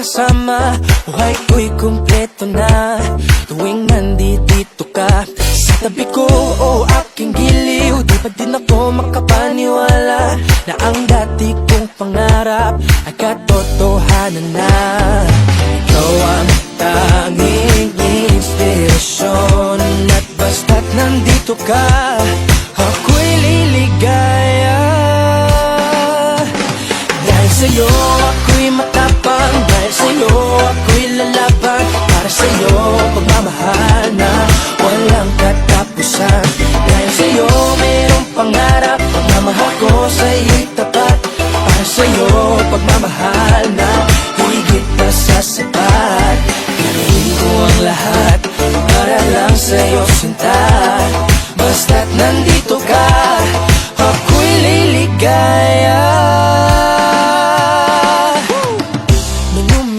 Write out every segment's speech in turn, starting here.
kasama, buhay ko'y kumpleto na. Tuwing nandito ka sa tabi ko o aking giliw, di pa din ako makapaniwala na ang dati kong pangarap ay katotohanan na. Ikaw ang tanging inspirasyon, at basta't nandito ka, ako'y liligaya. Dahil sa'yo ako'y matapang, dahil sa'yo ako'y lalaban, para sa'yo pagmamahal na walang katapusan. Dahil sa'yo mayroong pangarap, pagmamahal ko sa'yo'y tapat, para sa'yo pagmamahal na higit pa sa sapat. Gagawin ko ang lahat para lang sa'yo sinta, basta't nandito ka, ako'y liligaya.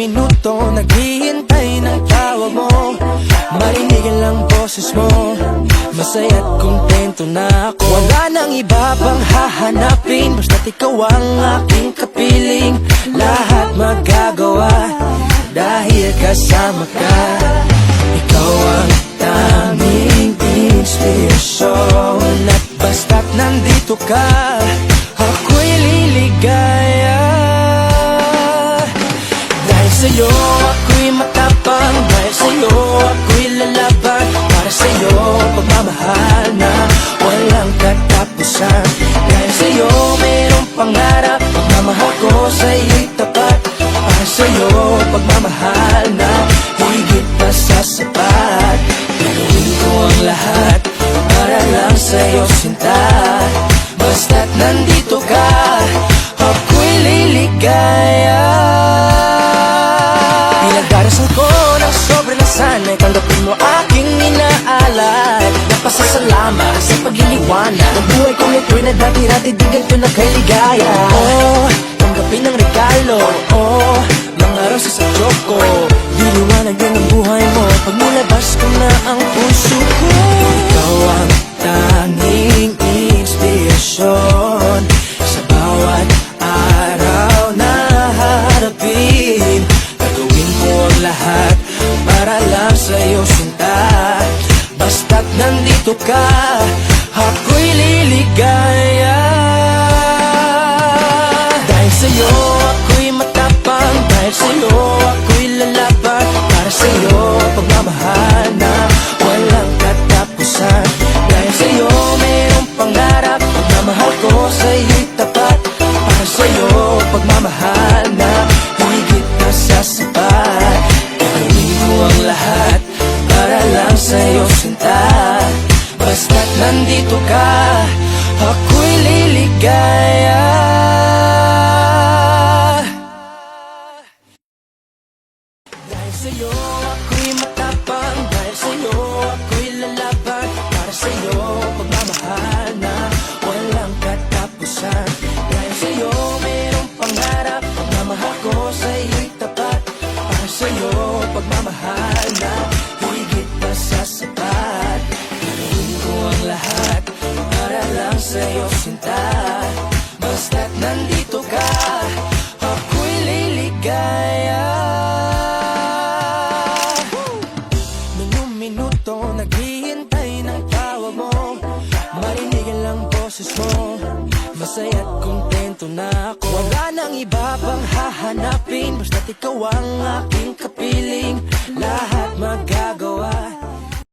Minuto naghihintay ng tawag mo, marinig ang boses mo, masaya't kontento na ako. Wala nang iba pang hahanapin, basta't ikaw ang aking kapiling. Lahat magagawa dahil kasama ka. Ikaw ang tanging inspirasyon, at basta't nandito ka, ako'y liligaya. Dahil sa'yo ako'y matapang, dahil sa'yo ako'y lalaban, para sa'yo pagmamahal na walang katapusan. Dahil sa'yo mayroong pangarap, pagmamahal ko sa'yo'y tapat, para sa'yo pagmamahal na higit pa sa sapat. Gagawin ko ang lahat para lang sa'yo sinta, basta't nandito ka, ako'y liligaya. Pinagdarasal ko ng sobrang nasanay, tanggapin mo aking inaalay. Napasasalamat sa pagliliwanag ng buhay kong ito'y na dati-dati di ganito na kay ligaya. Oh, tanggapin ang regalo, oh, mga rosas sa choco. Diliwanag din ang buhay mo pag nilabas ko na ang puso ko. Ikaw ang tanging inspirasyon sa bawat araw na harapin. Gagawin ko ang lahat para lang sa'yo sinta, basta't nandito ka, ako'y liligaya. Dahil sa'yo ako'y matapang, dahil sa'yo ako'y lalaban, para sa'yo pagmamahal na walang katapusan. Dahil sa'yo mayroong pangarap, pagmamahal ko sa'yo'y tapat, para sa'yo pagmamahal na higit na sa sapat. Gagawin ko ang lahat para lang sa'yo sinta, basta't nandito ka, ako'y liligaya. Dahil sa'yo ako'y matapang, dahil sa'yo ako'y lalaban, para sa'yo pagmamahal na walang katapusan. Dahil sa'yo mayroong pangarap, pagmamahal ko sa'yo'y tapat, para sa'yo pagmamahal na higit pa sa sapat. Gagawin ko ang lahat para lang sa'yo sinta, basta't nandito ka, ako'y liligaya. Minuto naghihintay ng tawag mo, marinig ang boses mo, masaya't kontento na ako. Wala nang iba pang hahanapin, basta't ikaw ang aking kapiling. Lahat magagawa